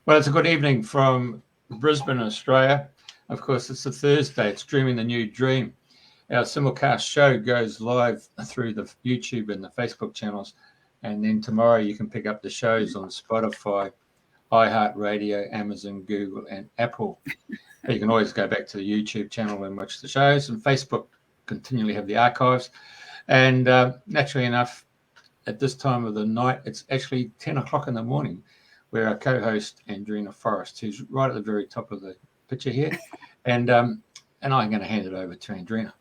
Well, it's a good evening from Brisbane, Australia. Of course, it's a Thursday. It's Dreaming the New Dream. Our simulcast show goes live through the YouTube and the Facebook channels. And then tomorrow you can pick up the shows on Spotify, iHeartRadio, Amazon, Google, and Apple. But you can always go back to the YouTube channel and watch the shows. And Facebook continually have the archives. And naturally enough, at this time of the night, it's actually 10 o'clock in the morning, where our co-host Andrina Forrest, who's right at the very top of the picture here, and I'm going to hand it over to Andrina.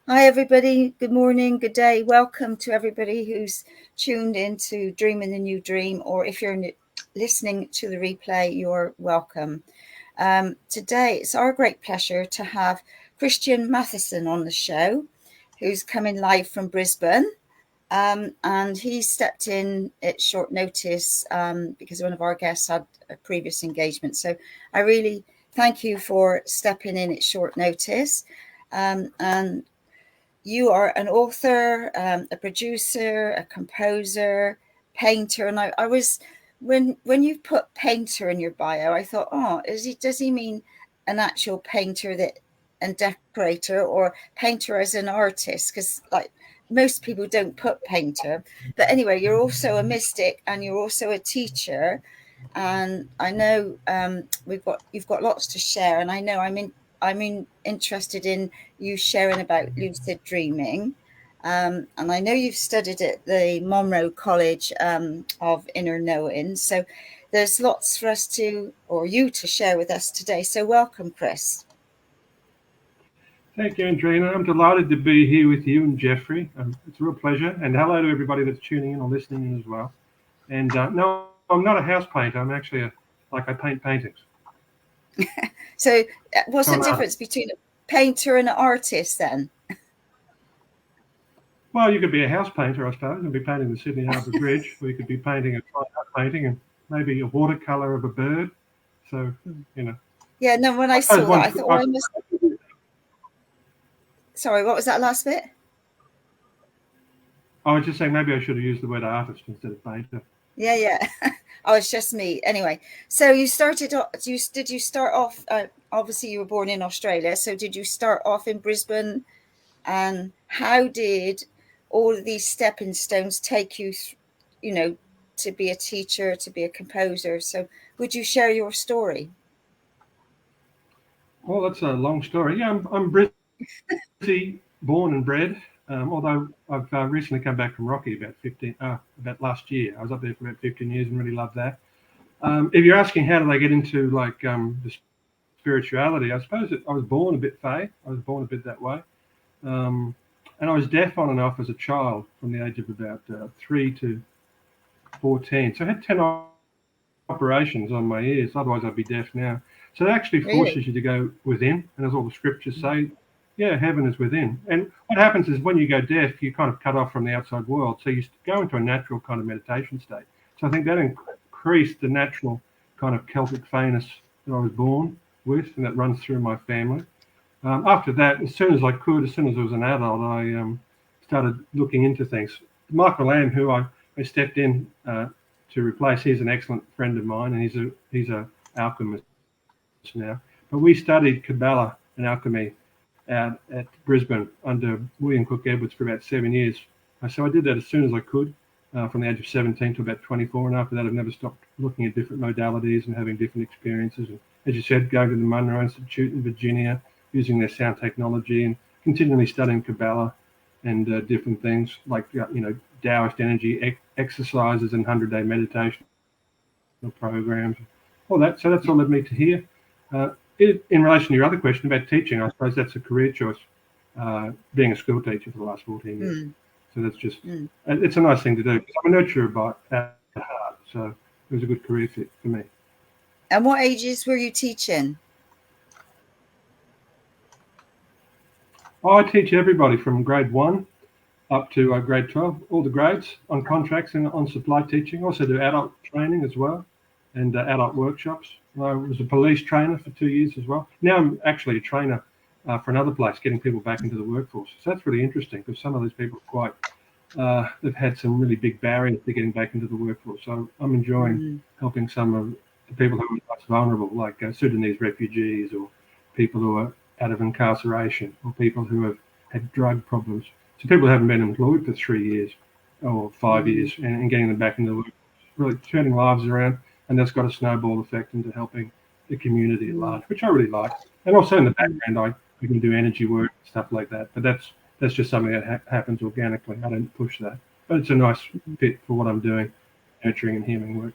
Hi everybody, good morning, good day. Welcome to everybody who's tuned into Dreaming the New Dream, or if you're listening to the replay, you're welcome. Today, it's our great pleasure to have Christian Matheson on the show, who's coming live from Brisbane. And he stepped in at short notice because one of our guests had a previous engagement. So I really thank you for stepping in at short notice. And you are an author, a producer, a composer, painter. And I was, when you put painter in your bio, I thought, does he mean an actual painter and decorator, or painter as an artist? Because most people don't put painter. But anyway, you're also a mystic and you're also a teacher, and I know you've got lots to share, and I know I'm interested in you sharing about lucid dreaming, and I know you've studied at the Monroe College of Inner Knowing, so there's lots for us to share with us today. So welcome, Chris. Thank you, Andrina. I'm delighted to be here with you and Jeffrey. It's a real pleasure. And hello to everybody that's tuning in or listening in as well. And no, I'm not a house painter. I'm actually I paint paintings. So what's the difference between a painter and an artist then? Well, you could be a house painter, I suppose, and be painting the Sydney Harbour Bridge, or you could be painting a fine art painting and maybe a watercolour of a bird. So, you know. Yeah, no, when I saw that, I thought, Sorry, what was that last bit? I was just saying maybe I should have used the word artist instead of painter. Yeah. Oh, it's just me. Anyway, so you started. Did you start off? Obviously, you were born in Australia. So did you start off in Brisbane? And how did all of these stepping stones take you, to be a teacher, to be a composer? So would you share your story? Well, that's a long story. Yeah, I'm British. Born and bred, although I've recently come back from Rocky about last year. I was up there for about 15 years and really loved that. If you're asking how did I get into the spirituality, I suppose I was born a bit Fae. I was born a bit that way. And I was deaf on and off as a child from the age of about 3 to 14. So I had 10 operations on my ears, otherwise I'd be deaf now. So it actually forces you to go within, and as all the scriptures say, yeah, heaven is within. And what happens is when you go deaf, you kind of cut off from the outside world. So you go into a natural kind of meditation state. So I think that increased the natural kind of Celtic fairness that I was born with, and that runs through my family. After that, as soon as I was an adult, I started looking into things. Michael Lamb, who I stepped in to replace, he's an excellent friend of mine, and he's a alchemist now. But we studied Kabbalah and alchemy out at Brisbane under William Cook Edwards for about 7 years. So I did that as soon as I could, from the age of 17 to about 24. And after that, I've never stopped looking at different modalities and having different experiences. And as you said, going to the Monroe Institute in Virginia, using their sound technology, and continually studying Kabbalah and different things like, Taoist energy exercises and 100-day meditation programs, all that. So that's all led me to here. In relation to your other question about teaching, I suppose that's a career choice, being a school teacher for the last 14 years. So that's just, it's a nice thing to do. I'm a nurturer at heart, so it was a good career fit for me. And what ages were you teaching? I teach everybody from grade 1 up to grade 12, all the grades on contracts and on supply teaching. Also do adult training as well, and adult workshops. I was a police trainer for 2 years as well. Now I'm actually a trainer for another place, getting people back into the workforce. So that's really interesting because some of these people are they've had some really big barriers to getting back into the workforce. So I'm enjoying helping some of to people who are most vulnerable, like Sudanese refugees or people who are out of incarceration or people who have had drug problems. So people who haven't been employed for 3 years or 5 years and getting them back into the work, really turning lives around, and that's got a snowball effect into helping the community at large, which I really like. And also in the background, I can do energy work, stuff like that. But that's just something that happens organically. I don't push that. But it's a nice fit for what I'm doing, nurturing and healing work.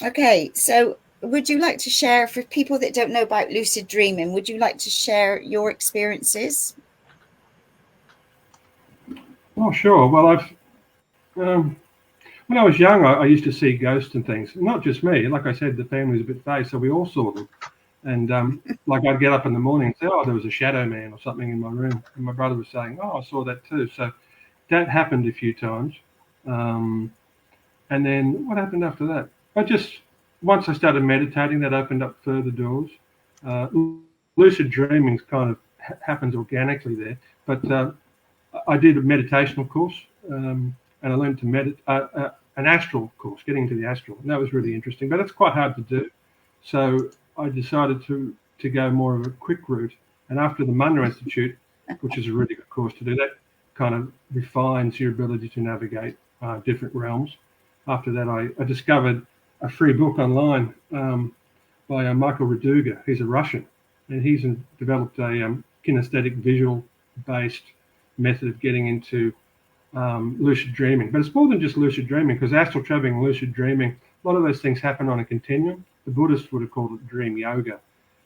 Okay, so would you like to share, for people that don't know about lucid dreaming, would you like to share your experiences? Oh, sure. Well, when I was young, I used to see ghosts and things. Not just me. Like I said, the family was a bit phased, so we all saw them. And like I'd get up in the morning and say, oh, there was a shadow man or something in my room. And my brother was saying, oh, I saw that too. So that happened a few times. And then what happened after that? Once I started meditating, that opened up further doors. Lucid dreaming kind of happens organically there. But I did a meditational course, and I learned to meditate, an astral course, getting to the astral. And that was really interesting, but it's quite hard to do. So I decided to go more of a quick route. And after the Munna Institute, which is a really good course to do, that kind of refines your ability to navigate different realms. After that, I discovered a free book online by Michael Raduga. He's a Russian, and he's developed a kinesthetic visual-based method of getting into lucid dreaming. But it's more than just lucid dreaming, because astral traveling and lucid dreaming, a lot of those things happen on a continuum. The Buddhists would have called it dream yoga.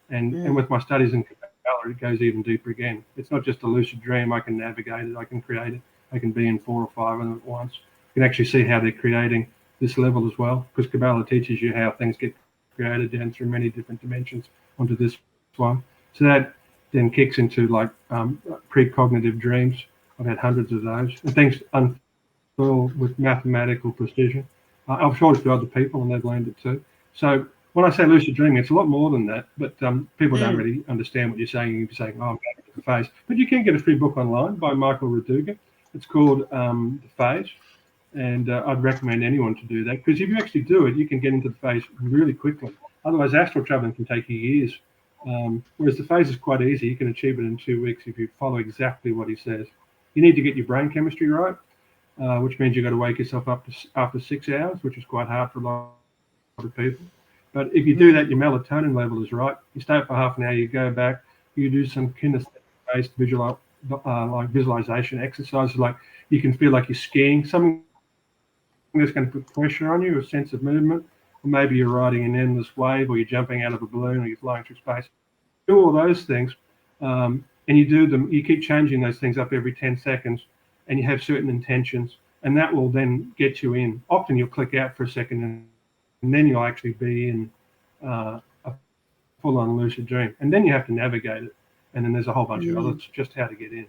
And with my studies in Kabbalah, it goes even deeper again. It's not just a lucid dream. I can navigate it. I can create it. I can be in 4 or 5 of them at once. You can actually see how they're creating this level as well, because Kabbalah teaches you how things get created down through many different dimensions onto this one. So that then kicks into like precognitive dreams. I've had hundreds of those, and things unfurl with mathematical precision. I've showed it to other people, and they've learned it too. So when I say lucid dreaming, it's a lot more than that, but people don't really understand what you're saying. You're saying, oh, I'm going to the phase. But you can get a free book online by Michael Raduga. It's called The Phase, and I'd recommend anyone to do that, because if you actually do it, you can get into the phase really quickly. Otherwise, astral traveling can take you years, whereas the phase is quite easy. You can achieve it in 2 weeks if you follow exactly what he says. You need to get your brain chemistry right, which means you've got to wake yourself up after 6 hours, which is quite hard for a lot of people. But if you do that, your melatonin level is right. You stay up for half an hour, you go back, you do some kinesthetic-based like visualization exercises, like you can feel like you're skiing, something that's going to put pressure on you, a sense of movement, or maybe you're riding an endless wave, or you're jumping out of a balloon, or you're flying through space. Do all those things, and you do them. You keep changing those things up every 10 seconds, and you have certain intentions, and that will then get you in. Often you'll click out for a second, and then you'll actually be in a full-on lucid dream, and then you have to navigate it. And then there's a whole bunch of others, just how to get in.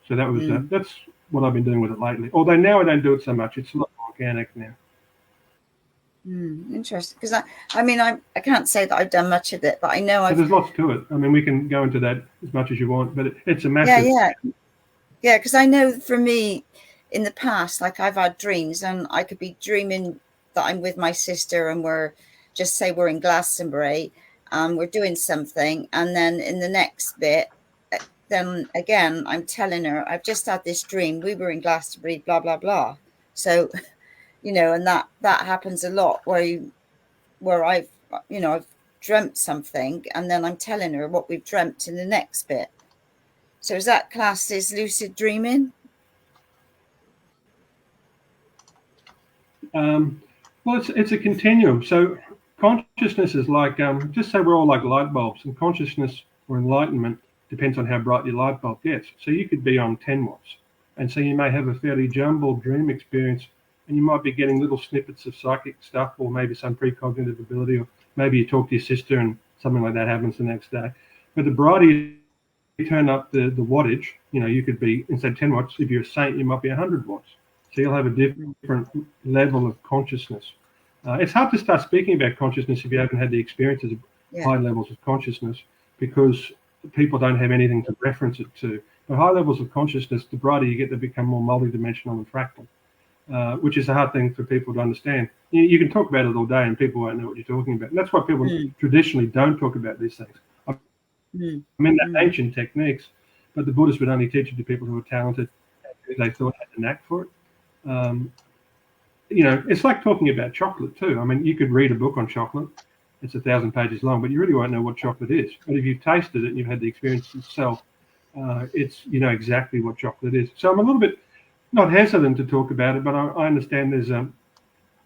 So that was that's what I've been doing with it lately. Although now I don't do it so much; it's a lot more organic now. Interesting, because I can't say that I've done much of it, but I know there's lots to it. I mean, we can go into that as much as you want, but it's a massive. Yeah. Because I know for me, in the past, like I've had dreams, and I could be dreaming that I'm with my sister, and we're in Glastonbury, and we're doing something, and then in the next bit, then again, I'm telling her, I've just had this dream. We were in Glastonbury, blah blah blah. So. And that happens a lot where I've dreamt something, and then I'm telling her what we've dreamt in the next bit. So is that classed as lucid dreaming? Well, it's a continuum. So consciousness is like, just say we're all like light bulbs, and consciousness or enlightenment depends on how bright your light bulb gets. So you could be on 10 watts, and so you may have a fairly jumbled dream experience, and you might be getting little snippets of psychic stuff, or maybe some precognitive ability, or maybe you talk to your sister and something like that happens the next day. But the brighter you turn up the wattage, you could be, instead of 10 watts, if you're a saint, you might be 100 watts. So you'll have a different level of consciousness. It's hard to start speaking about consciousness if you haven't had the experiences of high levels of consciousness, because people don't have anything to reference it to. But high levels of consciousness, the brighter you get, they become more multidimensional and fractal. which is a hard thing for people to understand. You can talk about it all day and people won't know what you're talking about. And that's why people traditionally don't talk about these things. I mean, they're ancient techniques, but the Buddhists would only teach it to people who were talented, who they thought had a knack for it. It's like talking about chocolate too. I mean, you could read a book on chocolate. It's 1,000 pages long, but you really won't know what chocolate is. But if you've tasted it and you've had the experience yourself, you know exactly what chocolate is. So I'm a little bit not hesitant to talk about it, but I understand there's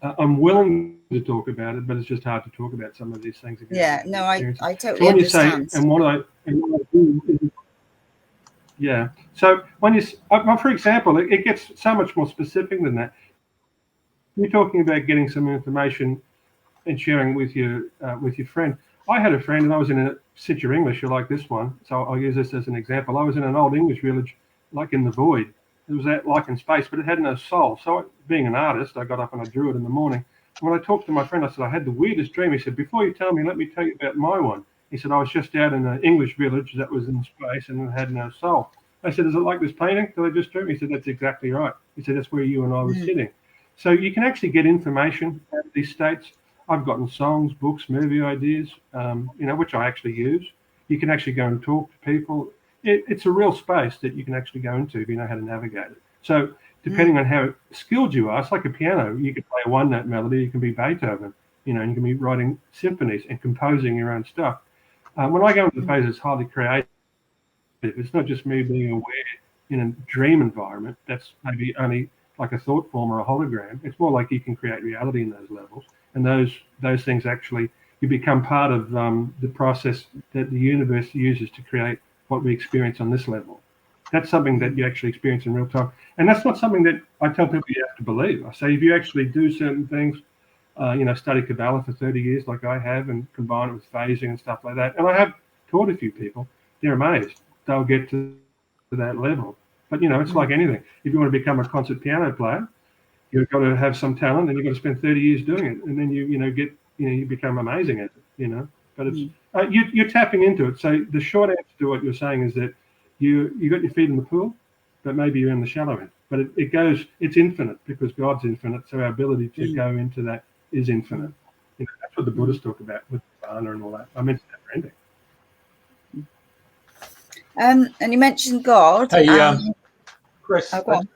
I'm willing to talk about it, but it's just hard to talk about some of these things. Yeah, no, I totally so when understand. You say, and what I do, yeah. So when for example, it gets so much more specific than that. You're talking about getting some information and sharing with your friend. I had a friend, and I was in a Situ English, you like this one, so I'll use this as an example. I was in an old English village, like in the void. It was like in space, but it had no soul. So being an artist, I got up and I drew it in the morning. And when I talked to my friend, I said, I had the weirdest dream. He said, before you tell me, let me tell you about my one. He said, I was just out in an English village that was in space and it had no soul. I said, is it like this painting that I just drew? He said, that's exactly right. He said, that's where you and I were sitting. So you can actually get information out of these states. I've gotten songs, books, movie ideas, which I actually use. You can actually go and talk to people. It's a real space that you can actually go into if you know how to navigate it. So depending on how skilled you are, it's like a piano. You can play a one-note melody. You can be Beethoven. You can be writing symphonies and composing your own stuff. When I go into the phase that's highly creative, it's not just me being aware in a dream environment. That's maybe only like a thought form or a hologram. It's more like you can create reality in those levels. And those things actually, you become part of the process that the universe uses to create what we experience on this level. That's something that you actually experience in real time. And that's not something that I tell people you have to believe. I say if you actually do certain things, study Kabbalah for 30 years like I have and combine it with phasing and stuff like that. And I have taught a few people, they're amazed. They'll get to that level. But, it's like anything. If you want to become a concert piano player, you've got to have some talent and you've got to spend 30 years doing it. And then you become amazing at it, But it's you're tapping into it. So the short answer to what you're saying is that you got your feet in the pool, but maybe you're in the shallow end. But it's infinite because God's infinite. So our ability to go into that is infinite. That's what the Buddhists talk about with Nirvana and all that. I mean, it's never ending. And you mentioned God. Hey, Chris. Go on.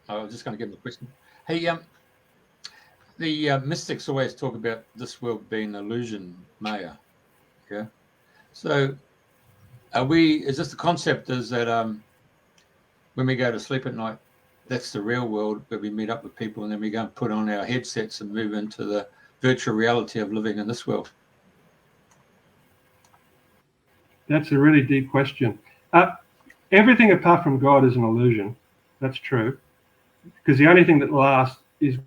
I was just going to give him a question. Hey, the mystics always talk about this world being illusion, Maya. Okay, so is this the concept is that when we go to sleep at night, that's the real world where we meet up with people and then we go and put on our headsets and move into the virtual reality of living in this world? That's a really deep question. Everything apart from God is an illusion. That's true. Because the only thing that lasts is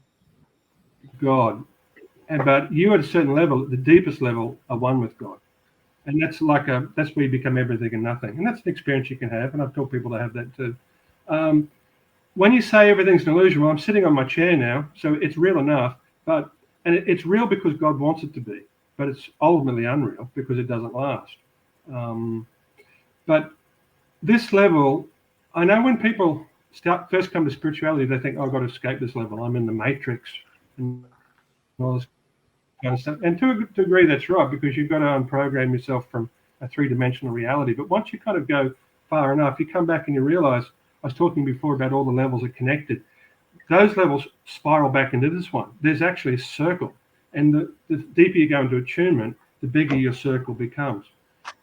God. But you at a certain level, the deepest level, are one with God. And that's that's where you become everything and nothing. And that's an experience you can have. And I've taught people to have that too. When you say everything's an illusion, well, I'm sitting on my chair now, so it's real enough. And it's real because God wants it to be. But it's ultimately unreal because it doesn't last. But this level, I know when people first come to spirituality, they think, I've got to escape this level. I'm in the matrix and all this kind of stuff. And to a degree, that's right, because you've got to unprogram yourself from a three-dimensional reality. But once you kind of go far enough, you come back and you realize, I was talking before about all the levels are connected. Those levels spiral back into this one. There's actually a circle. And the deeper you go into attunement, the bigger your circle becomes.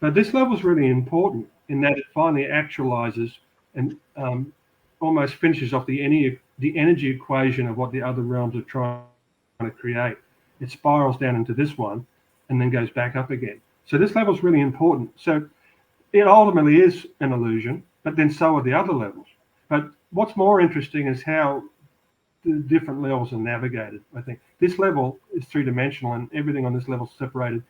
But this level is really important in that it finally actualizes and almost finishes off the energy equation of what the other realms are trying to create. It spirals down into this one and then goes back up again. So this level is really important. So it ultimately is an illusion, but then so are the other levels. But what's more interesting is how the different levels are navigated. I think this level is three-dimensional and everything on this level is separated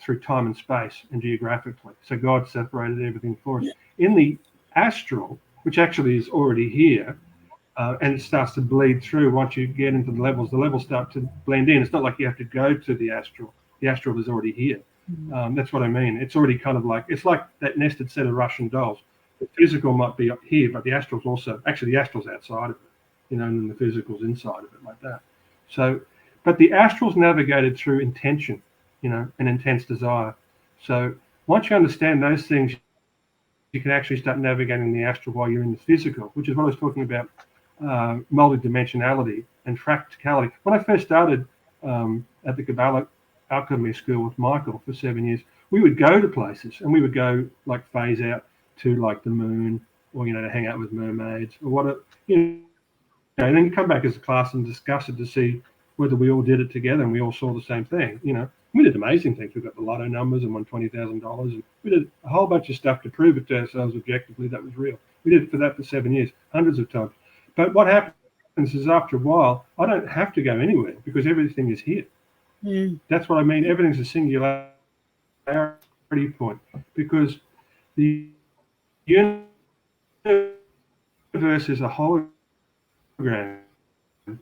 through time and space and geographically. So God separated everything for us. In the astral, which actually is already here, and it starts to bleed through once you get into the levels start to blend in. It's not like you have to go to the astral. The astral is already here. That's what I mean. It's already kind of like, it's like that nested set of Russian dolls. The physical might be up here, but the astral's also, actually the astral's outside of it. and the physical's inside of it like that. So, but the astral's navigated through intention, and intense desire. So once you understand those things, you can actually start navigating the astral while you're in the physical, which is what I was talking about, multidimensionality and fractality. When I first started at the Kabbalah Alchemy School with Michael for 7 years, we would go to places, and we would go like phase out to like the moon, or to hang out with mermaids, or what, and then you come back as a class and discuss it to see whether we all did it together and we all saw the same thing. We did amazing things. We got the lotto numbers and won $20,000, and we did a whole bunch of stuff to prove it to ourselves objectively that was real. We did that for 7 years, hundreds of times. But what happens is after a while, I don't have to go anywhere because everything is here. That's what I mean. Everything's a singularity point, because the universe is a hologram.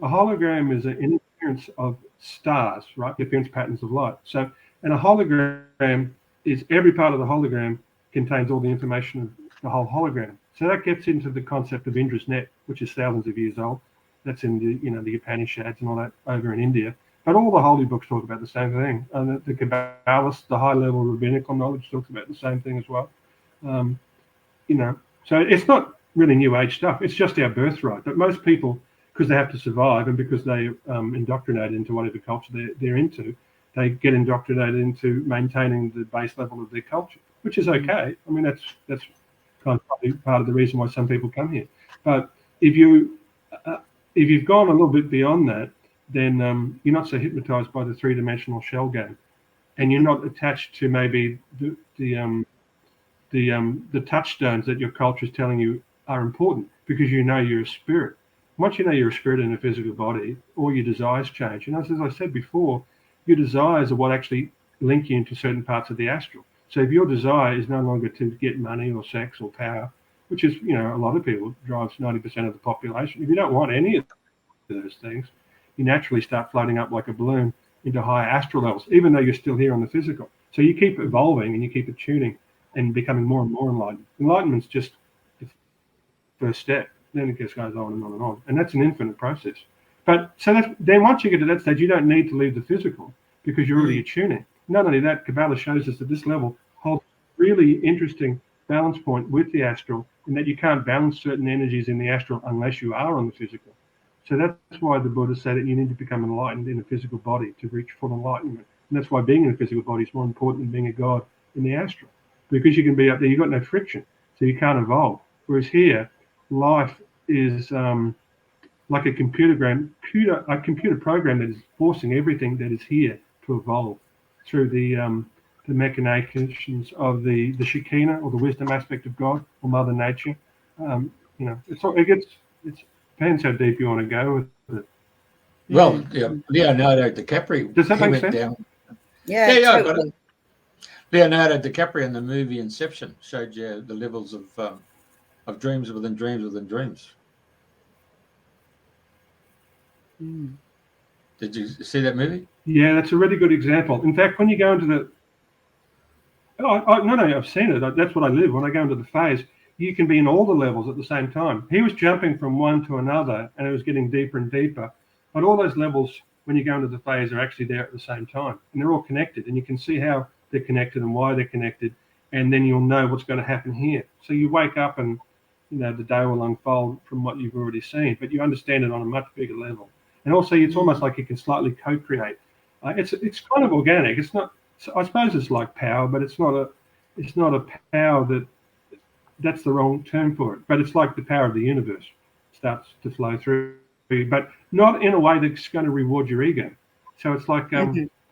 A hologram is an interference of stars, right? The appearance patterns of light. So, and a hologram is every part of the hologram contains all the information of the whole hologram. So that gets into the concept of Indra's net, which is thousands of years old. That's in the Upanishads and all that over in India. But all the holy books talk about the same thing. And the Kabbalists, the high-level rabbinical knowledge talks about the same thing as well. So it's not really New Age stuff. It's just our birthright. But most people, because they have to survive and because they indoctrinated into whatever culture they're into, they get indoctrinated into maintaining the base level of their culture, which is okay. I mean, that's kind of probably part of the reason why some people come here. But if you've gone a little bit beyond that, then you're not so hypnotized by the three-dimensional shell game, and you're not attached to maybe the touchstones that your culture is telling you are important, because you're a spirit. Once you know you're a spirit in a physical body, all your desires change. And as I said before, your desires are what actually link you into certain parts of the astral. So if your desire is no longer to get money or sex or power, which is, a lot of people drives 90% of the population. If you don't want any of those things, you naturally start floating up like a balloon into higher astral levels, even though you're still here on the physical. So you keep evolving and you keep attuning and becoming more and more enlightened. Enlightenment's just the first step. Then it just goes on and on and on. And that's an infinite process. But so then once you get to that stage, you don't need to leave the physical because you're already attuning. Not only that, Kabbalah shows us that this level holds a really interesting balance point with the astral, and that you can't balance certain energies in the astral unless you are on the physical. So that's why the Buddha said that you need to become enlightened in a physical body to reach full enlightenment. And that's why being in a physical body is more important than being a god in the astral. Because you can be up there, you've got no friction, so you can't evolve. Whereas here, life is like a computer program that is forcing everything that is here to evolve through the machinations of the Shekinah, or the wisdom aspect of God, or Mother Nature. It depends how deep you want to go with it. Well, Leonardo DiCaprio. Does that make sense? Yeah, I got totally. it. Leonardo DiCaprio in the movie Inception showed you the levels of dreams within dreams within dreams. Did you see that movie? Yeah, that's a really good example. In fact, when you go into the... I've seen it. That's what I live. When I go into the phase, you can be in all the levels at the same time. He was jumping from one to another, and it was getting deeper and deeper. But all those levels, when you go into the phase, are actually there at the same time. And they're all connected. And you can see how they're connected and why they're connected. And then you'll know what's going to happen here. So you wake up and, the day will unfold from what you've already seen. But you understand it on a much bigger level. And also, it's almost like you can slightly co-create. It's kind of organic. It's not... I suppose it's like power, but it's not a power that's the wrong term for it. But it's like the power of the universe starts to flow through, but not in a way that's going to reward your ego. So it's like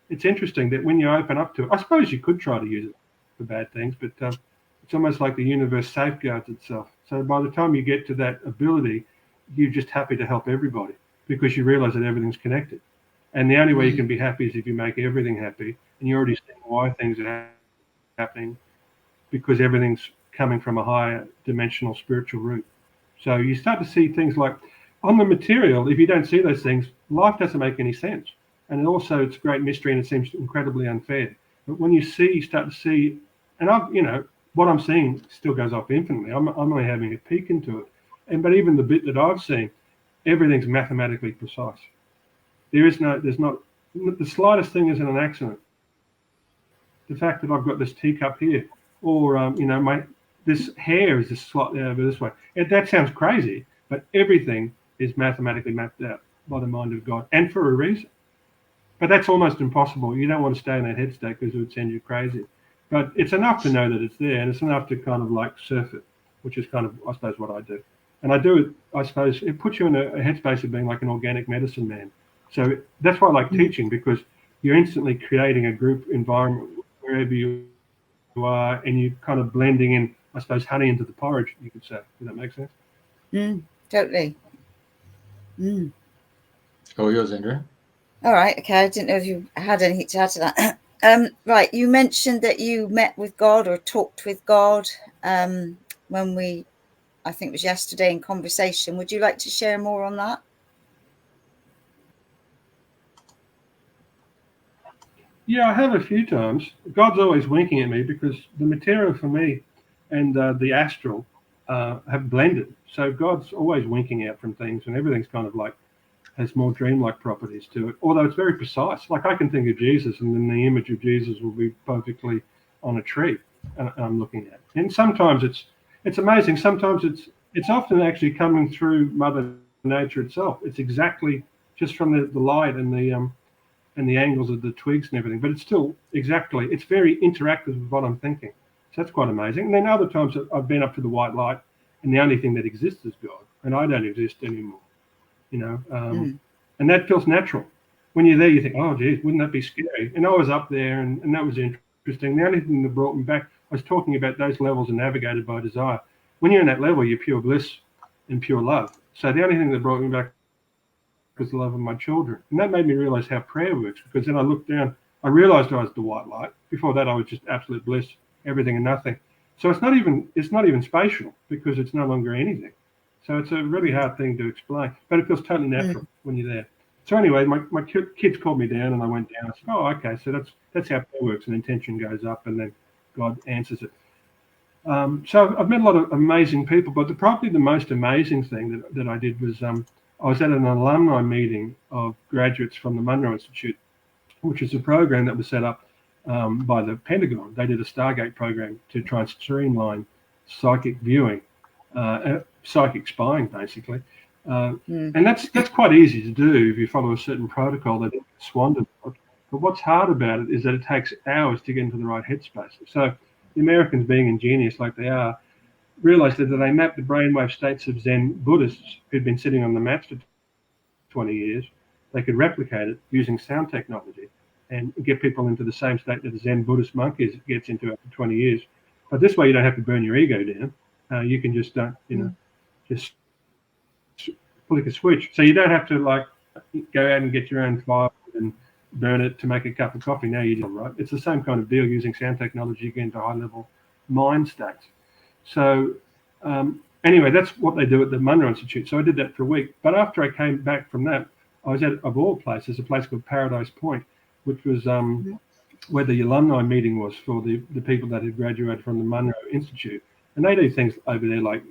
it's interesting that when you open up to it, I suppose you could try to use it for bad things, but it's almost like the universe safeguards itself. So by the time you get to that ability, you're just happy to help everybody because you realize that everything's connected. And the only way you can be happy is if you make everything happy, and you're already seeing why things are happening, because everything's coming from a higher dimensional spiritual root. So you start to see things like, on the material, if you don't see those things, life doesn't make any sense. And also it's a great mystery and it seems incredibly unfair. But when you start to see, and what I'm seeing still goes off infinitely. I'm only having a peek into it. But even the bit that I've seen, everything's mathematically precise. There's not the slightest thing isn't an accident. The fact that I've got this teacup here, or this hair is just slightly over this way. That sounds crazy, but everything is mathematically mapped out by the mind of God, and for a reason. But that's almost impossible. You don't want to stay in that head state because it would send you crazy. But it's enough to know that it's there, and it's enough to kind of like surf it, which is kind of, I suppose, what I do. And I do it, I suppose, it puts you in a headspace of being like an organic medicine man. So that's why I like teaching, because you're instantly creating a group environment wherever you are, and you're kind of blending in, I suppose, honey into the porridge, you could say. Does that make sense? Totally. All yours, Andrea. All right. Okay. I didn't know if you had anything to add to that. Right. You mentioned that you met with God or talked with God when I think it was yesterday in conversation. Would you like to share more on that? Yeah, I have a few times. God's always winking at me because the material for me and the astral have blended. So God's always winking out from things, and everything's kind of like has more dreamlike properties to it, although it's very precise. Like I can think of Jesus, and then the image of Jesus will be perfectly on a tree, and I'm looking at. And sometimes it's amazing. Sometimes it's often actually coming through Mother Nature itself. It's exactly just from the light and the angles of the twigs and everything, but it's still exactly, it's very interactive with what I'm thinking. So that's quite amazing. And then other times I've been up to the white light, and the only thing that exists is God, and I don't exist anymore, and that feels natural. When you're there, you think, oh, geez, wouldn't that be scary? And I was up there, and that was interesting. The only thing that brought me back, I was talking about those levels are navigated by desire. When you're in that level, you're pure bliss and pure love. So the only thing that brought me back was the love of my children. And that made me realize how prayer works, because then I looked down, I realized I was the white light. Before that, I was just absolute bliss, everything and nothing. So it's not even spatial, because it's no longer anything. So it's a really hard thing to explain, but it feels totally natural when you're there. So anyway, my kids called me down, and I went down. I said, oh, okay, so that's how prayer works. An intention goes up, and then God answers it. So I've met a lot of amazing people, but probably the most amazing thing that I did was I was at an alumni meeting of graduates from the Munro Institute, which is a program that was set up by the Pentagon. They did a Stargate program to try and streamline psychic viewing, psychic spying, basically. And that's quite easy to do if you follow a certain protocol that Swan developed. But what's hard about it is that it takes hours to get into the right headspace. So the Americans, being ingenious like they are, realized that they mapped the brainwave states of Zen Buddhists who'd been sitting on the mats for 20 years. They could replicate it using sound technology and get people into the same state that a Zen Buddhist monk gets into after 20 years. But this way, you don't have to burn your ego down. You can just, just flick a switch. So you don't have to like go out and get your own fire and burn it to make a cup of coffee. Now you do, right? It's the same kind of deal using sound technology again to high-level mind states. So anyway, that's what they do at the Munro Institute. So I did that for a week. But after I came back from that, I was at, of all places, a place called Paradise Point, which was where the alumni meeting was for the people that had graduated from the Munro Institute. And they do things over there like,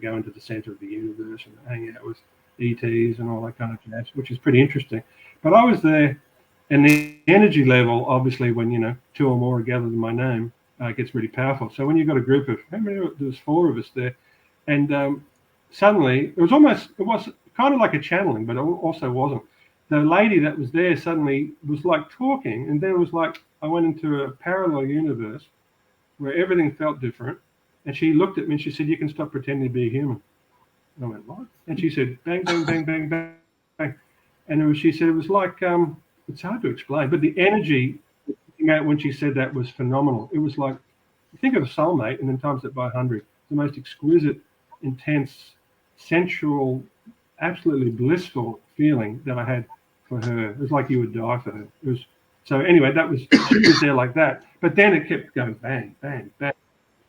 go into the center of the universe and hang out with ETs and all that kind of jazz, which is pretty interesting. But I was there, and the energy level, obviously, when, two or more are gathered in my name, gets really powerful. So when you've got a group of, there's 4 of us there, and suddenly, it was kind of like a channeling, but it also wasn't. The lady that was there suddenly was like talking, and then it was like I went into a parallel universe where everything felt different. And she looked at me and she said, "You can stop pretending to be a human." And I went, "What?" And she said, "Bang, bang, bang, bang, bang, bang." And she said it was like, it's hard to explain, but the energy that came out when she said that was phenomenal. It was like, you think of a soulmate and then times it by 100. The most exquisite, intense, sensual, absolutely blissful feeling that I had for her. It was like you would die for her. It was so anyway, she was there like that. But then it kept going bang, bang, bang.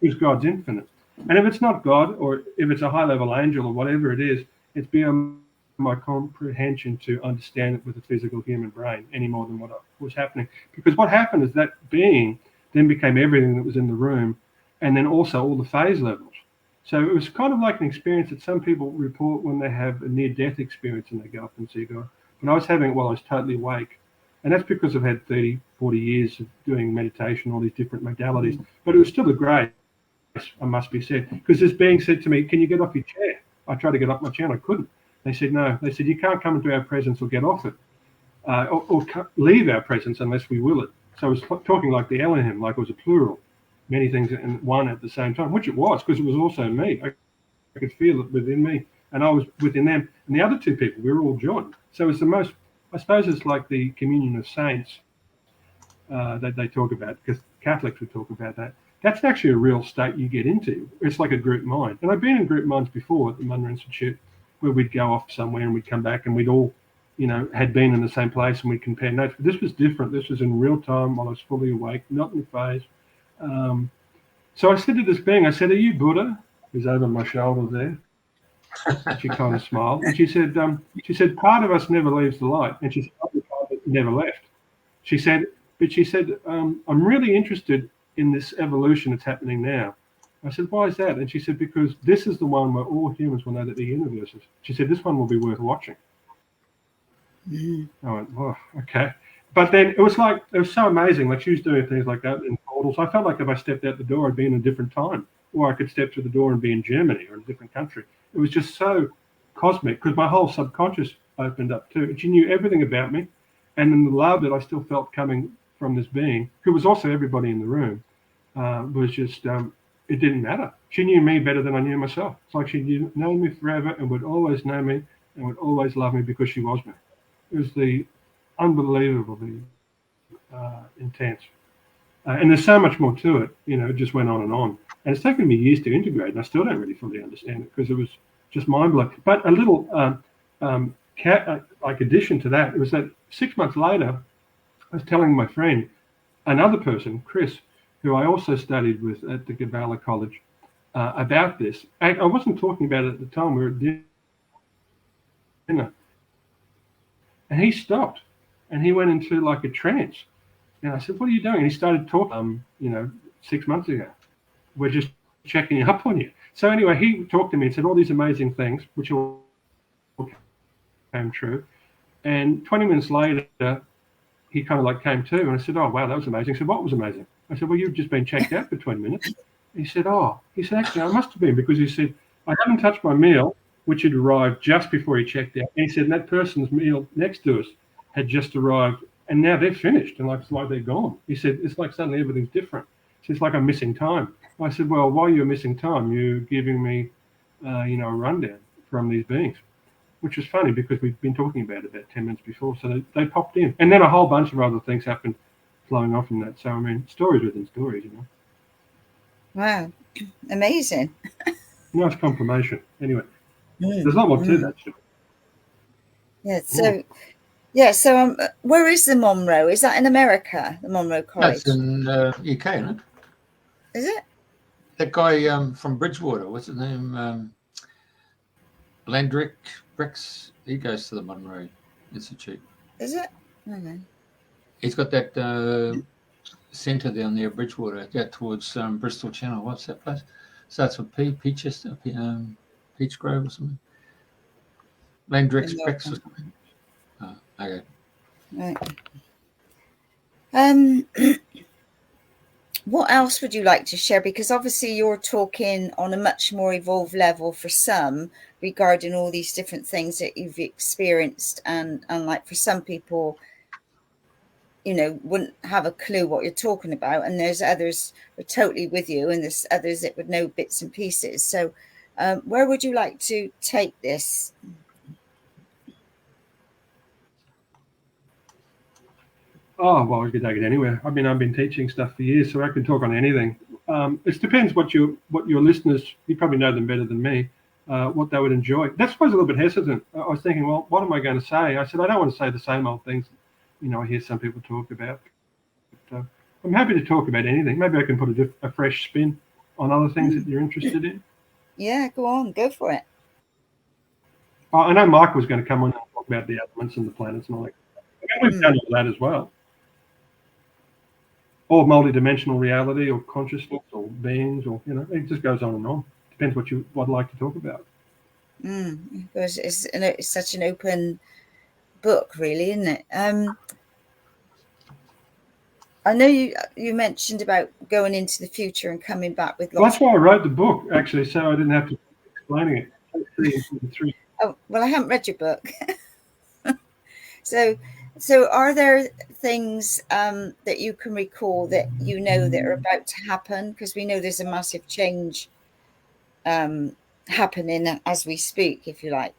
It was God's infinite. And if it's not God, or if it's a high-level angel or whatever it is, it's beyond my comprehension to understand it with a physical human brain any more than what was happening. Because what happened is that being then became everything that was in the room, and then also all the phase levels. So it was kind of like an experience that some people report when they have a near-death experience and they go up and see God. But I was having it while I was totally awake. And that's because I've had 30, 40 years of doing meditation, all these different modalities. But it was still a grace, I must be said. Because this being said to me, can you get off your chair? I tried to get off my chair and I couldn't. They said, no. They said, you can't come into our presence or get off it. Or leave our presence unless we will it. So I was talking like the Elohim, like it was a plural. Many things in one at the same time, which it was, because it was also me. I could feel it within me, and I was within them. And the other two people, we were all joined. So it's the most, I suppose it's like the communion of saints that they talk about, because Catholics would talk about that. That's actually a real state you get into. It's like a group mind. And I've been in group minds before at the Munro Institute, where we'd go off somewhere and we'd come back and we'd all, had been in the same place and we'd compare notes. But this was different. This was in real time while I was fully awake, not in a phase. So I said to this being, I said, are you Buddha? Who's over my shoulder there. She kind of smiled. And she said, part of us never leaves the light. And she said, other part never left. She said, I'm really interested in this evolution that's happening now. I said, why is that? And she said, because this is the one where all humans will know that the universe is. She said, this one will be worth watching. I went, oh, okay. But then it was so amazing. Like she was doing things like that in portals. I felt like if I stepped out the door, I'd be in a different time. Or I could step through the door and be in Germany or in a different country. It was just so cosmic because my whole subconscious opened up too. And she knew everything about me. And then the love that I still felt coming from this being, who was also everybody in the room, was just, it didn't matter. She knew me better than I knew myself. It's like she'd known me forever and would always know me and would always love me because she was me. It was the unbelievably intense. And there's so much more to it, it just went on. And it's taken me years to integrate, and I still don't really fully understand it because it was just mind-blowing. But a little addition to that, it was that 6 months later, I was telling my friend, another person, Chris, who I also studied with at the Gabala College, about this. I wasn't talking about it at the time. We were at dinner. And he stopped, and he went into like a trance. And I said, what are you doing? And he started talking, 6 months ago. We're just checking up on you. So anyway, he talked to me and said all these amazing things, which all came true. And 20 minutes later, he kind of like came to, and I said, oh, wow, that was amazing. He said, what was amazing? I said, well, you've just been checked out for 20 minutes. He said, actually, I must have been, because he said, I haven't touched my meal, which had arrived just before he checked out. And he said, and that person's meal next to us had just arrived, and now they're finished, and it's like they're gone. He said, it's like suddenly everything's different. So it's like I'm missing time. I said, well, while you're missing time, you're giving me, a rundown from these beings, which was funny because we've been talking about it about 10 minutes before. So they popped in. And then a whole bunch of other things happened flowing off from that. So, I mean, stories within stories, Wow. Amazing. Nice confirmation. Anyway, there's a lot more to that. Yeah. So, where is the Monro? Is that in America? The Monro College? That's in UK, isn't it? Is it? That guy from Bridgewater, what's his name? Landrick Bricks. He goes to the Monro Institute. Is it? Okay. He's got that centre down there, Bridgewater, out towards Bristol Channel. What's that place? Starts with P, Peachester, Peach Grove or something. Landrick Bricks or something. Okay. Right. What else would you like to share? Because obviously you're talking on a much more evolved level for some regarding all these different things that you've experienced, and like for some people, wouldn't have a clue what you're talking about, and there's others who are totally with you, and there's others that would know bits and pieces. So where would you like to take this? Oh, well, we could take it anywhere. I mean, I've been teaching stuff for years, so I can talk on anything. It depends what your listeners, you probably know them better than me, what they would enjoy. That's why I was a little bit hesitant. I was thinking, well, what am I going to say? I said, I don't want to say the same old things, I hear some people talk about. But, I'm happy to talk about anything. Maybe I can put a fresh spin on other things that you're interested in. Yeah, go on, go for it. I know Mike was going to come on and talk about the elements and the planets and all that. I mean, we've done all that as well. Or multidimensional reality, or consciousness, or beings, or it just goes on and on. depends what you would like to talk about. Because it's such an open book, really, isn't it? I know you mentioned about going into the future and coming back with Well, lots. that's why I wrote the book, actually, so I didn't have to explaining it. Oh, well, I haven't read your book. So are there things that you can recall that you know that are about to happen? Because we know there's a massive change happening as we speak, if you like.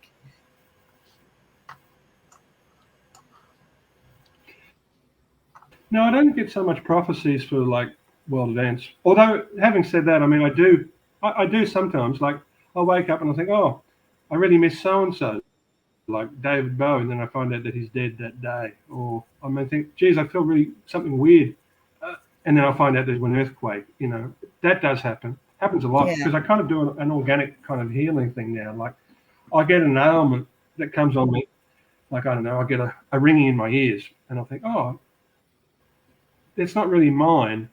No, I don't get so much prophecies for like world events. Although, having said that, I mean, I do sometimes. Like, I'll wake up and I think, oh, I really miss so and so, like David Bowie, and then I find out that he's dead that day. Or I may think, geez, I feel really something weird, and then I find out there's an earthquake. You know, that does happen. Happens a lot because I kind of do an organic kind of healing thing now. Like, I get an ailment that comes on me. Like, I don't know, I get a ringing in my ears, and I think, oh, it's not really mine,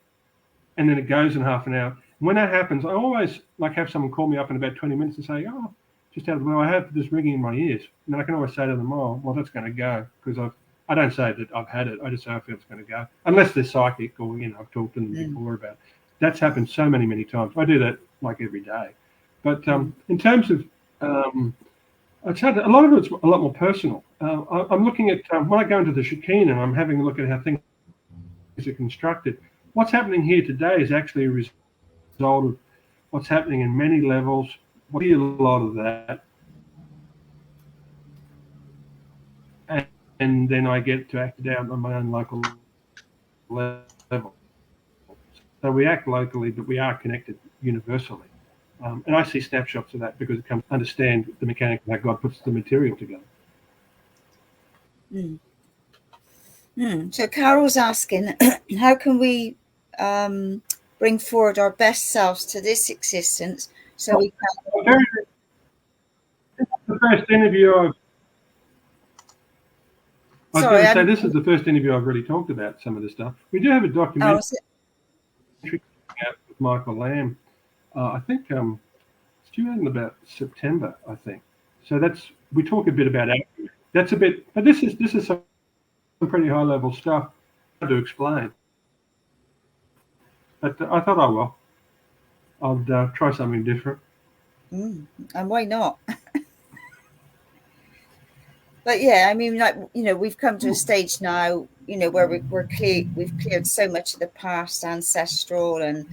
and then it goes in half an hour. When that happens, I always like have someone call me up in about 20 minutes and say, oh, just out of the blue, I have this ringing in my ears. And then I can always say to them, oh, well, that's going to go, because I don't say that I've had it. I just say I feel it's going to go, unless they're psychic or, you know, I've talked to them before about it. That's happened so many, many times. I do that like every day. But in terms of, I'd say that a lot of it's a lot more personal. I'm looking at, when I go into the Shekinah, I'm having a look at how things are constructed. What's happening here today is actually a result of what's happening in many levels. We see a lot of that, and then I get to act it out on my own local level. So we act locally, but we are connected universally. And I see snapshots of that because it comes to understand the mechanics of how God puts the material together. So Carol's asking, how can we bring forward our best selves to this existence so we can... This is the first interview I was going to say this is the first interview I've really talked about some of this stuff. We do have a documentary with Michael Lamb. I think it's due in about September, I think. So we talk a bit about that. That's a bit, but this is some pretty high level stuff to explain. But I thought, oh well, I'll try something different. And why not? But yeah, I mean, like, you know, we've come to a stage now, you know, where we've cleared so much of the past, ancestral and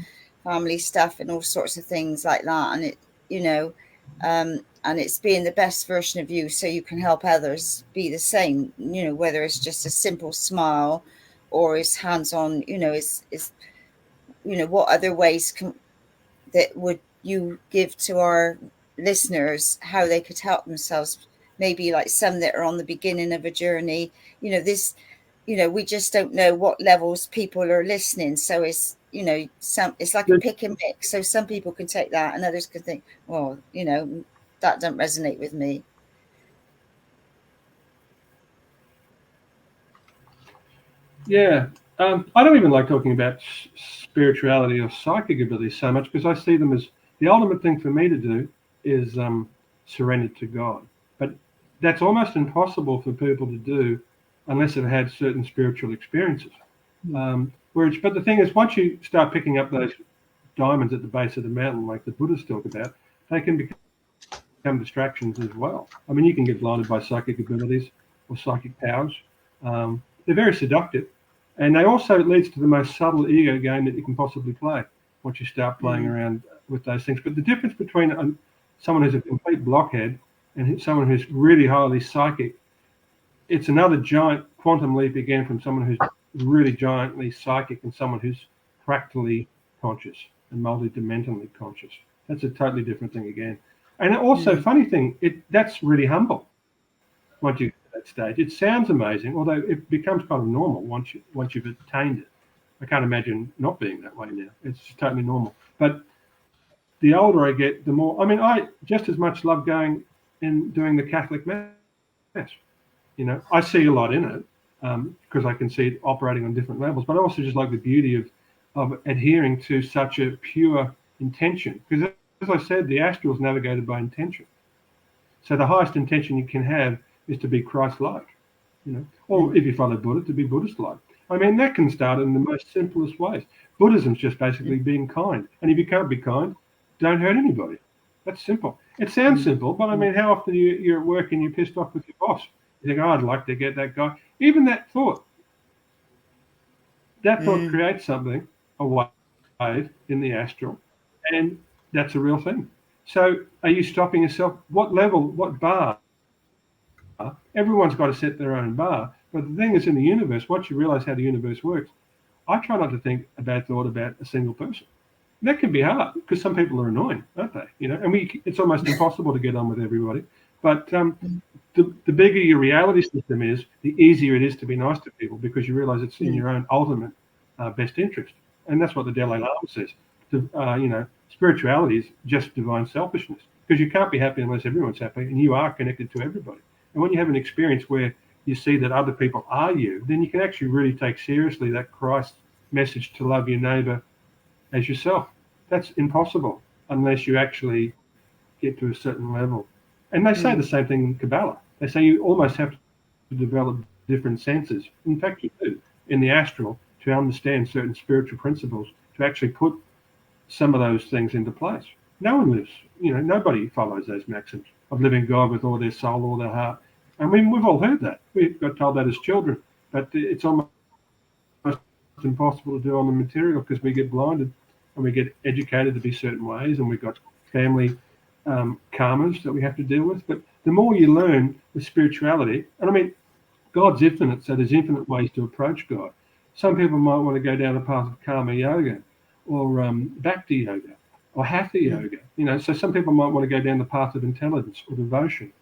family stuff and all sorts of things like that. And it, you know, and it's being the best version of you so you can help others be the same, you know, whether it's just a simple smile or is hands-on, you know, is, you know, what other ways that would you give to our listeners how they could help themselves? Maybe like some that are on the beginning of a journey, you know, this, you know, we just don't know what levels people are listening. So it's, you know, it's like a pick and mix. So some people can take that and others can think, well, you know, that doesn't resonate with me. Yeah. I don't even like talking about spirituality or psychic abilities so much because I see them as the ultimate thing for me to do is surrender to God. But that's almost impossible for people to do unless they've had certain spiritual experiences. But the thing is, once you start picking up those diamonds at the base of the mountain, like the Buddhists talk about, they can become distractions as well. I mean, you can get blinded by psychic abilities or psychic powers. They're very seductive. And they also leads to the most subtle ego game that you can possibly play once you start playing around with those things. But the difference between someone who's a complete blockhead and someone who's really highly psychic, it's another giant quantum leap again from someone who's really giantly psychic and someone who's practically conscious and multidimensionally conscious. That's a totally different thing again. And also, funny thing, that's really humble once you get to that stage. It sounds amazing, although it becomes kind of normal once you've attained it. I can't imagine not being that way now. It's just totally normal. But the older I get, the more, I mean, I just as much love going and doing the Catholic Mass. You know, I see a lot in it because I can see it operating on different levels, but I also just like the beauty of adhering to such a pure intention, because as I said, the astral is navigated by intention. So the highest intention you can have is to be Christ-like, or if you follow Buddha, to be Buddhist-like. I mean, that can start in the most simplest ways. Buddhism's just basically being kind. And if you can't be kind, don't hurt anybody. That's simple. It sounds simple, but I mean, how often you're at work and you're pissed off with your boss? You think, oh, I'd like to get that guy. Even that thought creates something, a wave in the astral, and that's a real thing. So are you stopping yourself? What level, what bar? Everyone's got to set their own bar. But the thing is, in the universe, once you realize how the universe works, I try not to think a bad thought about a single person. That can be hard because some people are annoying, aren't they? And it's almost impossible to get on with everybody. But the bigger your reality system is, the easier it is to be nice to people because you realize it's in your own ultimate best interest. And that's what the Dalai Lama says. Spirituality is just divine selfishness because you can't be happy unless everyone's happy, and you are connected to everybody. And when you have an experience where you see that other people are you, then you can actually really take seriously that Christ message to love your neighbor as yourself. That's impossible unless you actually get to a certain level. And they say the same thing in Kabbalah. They say you almost have to develop different senses. In fact, you do in the astral to understand certain spiritual principles, to actually put some of those things into place. No one lives, nobody follows those maxims of living God with all their soul, all their heart. I mean, we've all heard that. We got told that as children, but it's almost impossible to do on the material because we get blinded and we get educated to be certain ways, and we've got family karmas that we have to deal with. But the more you learn with spirituality, and I mean, God's infinite, so there's infinite ways to approach God. Some people might want to go down the path of karma yoga or bhakti yoga or hatha yoga. So some people might want to go down the path of intelligence or devotion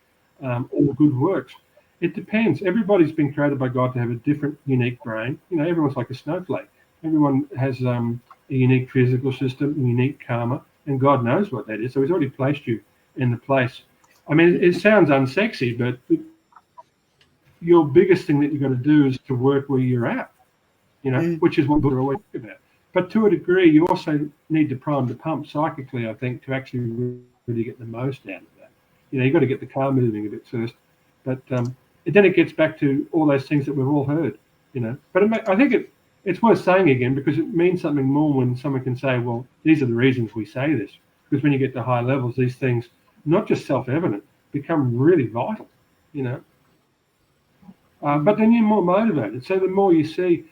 or good works. It depends. Everybody's been created by God to have a different, unique brain. Everyone's like a snowflake. Everyone has a unique physical system, unique karma, and God knows what that is. So he's already placed you in the place. I mean, it sounds unsexy, but your biggest thing that you've got to do is to work where you're at, which is what Buddha always talks about. But to a degree, you also need to prime the pump psychically, I think, to actually really get the most out of that. You've got to get the car moving a bit first. But then it gets back to all those things that we've all heard, But I think it's worth saying again because it means something more when someone can say, well, these are the reasons we say this. Because when you get to high levels, these things, not just self-evident, become really vital, But then you're more motivated. So the more you see,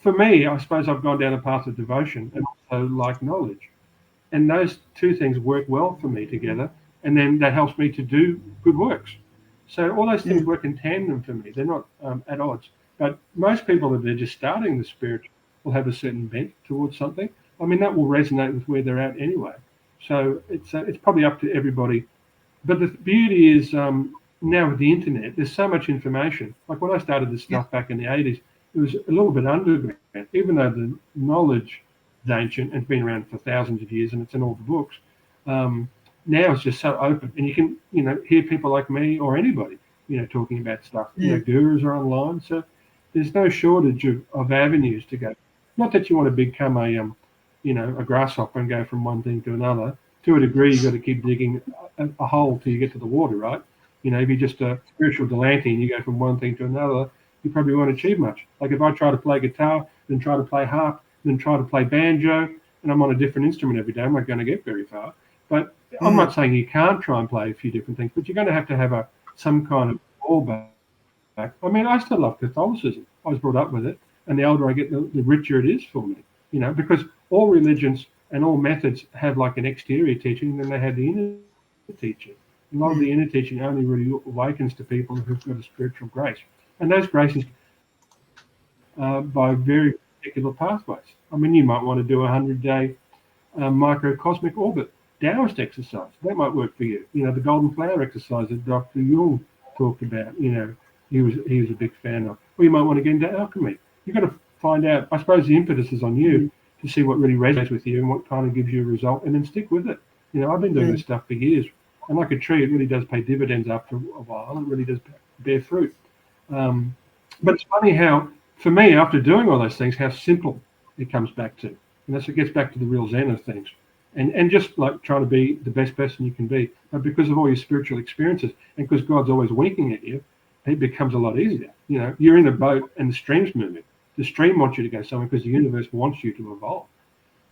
for me, I suppose I've gone down a path of devotion and also like knowledge. And those two things work well for me together. And then that helps me to do good works. So all those things work in tandem for me. They're not at odds. But most people, if they're just starting the spiritual, will have a certain bent towards something. I mean, that will resonate with where they're at anyway. So it's probably up to everybody. But the beauty is now with the internet, there's so much information. Like when I started this stuff back in the 80s, it was a little bit underground, even though the knowledge is ancient and it's been around for thousands of years and it's in all the books. Now it's just so open, and you can, hear people like me or anybody, talking about stuff. Gurus are online, so there's no shortage of avenues to go. Not that you want to become a grasshopper and go from one thing to another. To a degree, you've got to keep digging a hole till you get to the water, right? If you're just a spiritual Delante and you go from one thing to another, you probably won't achieve much. Like if I try to play guitar, then try to play harp, then try to play banjo, and I'm on a different instrument every day, I'm not going to get very far. But I'm not saying you can't try and play a few different things, but you're going to have some kind of fallback. I mean, I still love Catholicism. I was brought up with it, and the older I get, the richer it is for me. Because all religions and all methods have like an exterior teaching, and then they have the inner teaching. A lot of the inner teaching only really awakens to people who've got a spiritual grace, and those graces by very particular pathways. I mean, you might want to do a 100-day microcosmic orbit Taoist exercise. That might work for you. The golden flower exercise that Dr. Jung talked about, he was a big fan of. Or you might want to get into alchemy. You've got to find out, I suppose the impetus is on you to see what really resonates with you and what kind of gives you a result, and then stick with it. I've been doing this stuff for years, and like a tree, it really does pay dividends after a while. It really does bear fruit. But it's funny how, for me, after doing all those things, how simple it comes back to. And it gets back to the real zen of things. and just like trying to be the best person you can be. But because of all your spiritual experiences, and because God's always winking at you, it becomes a lot easier. You know, you're in a boat and the stream's moving. The stream wants you to go somewhere because the universe wants you to evolve.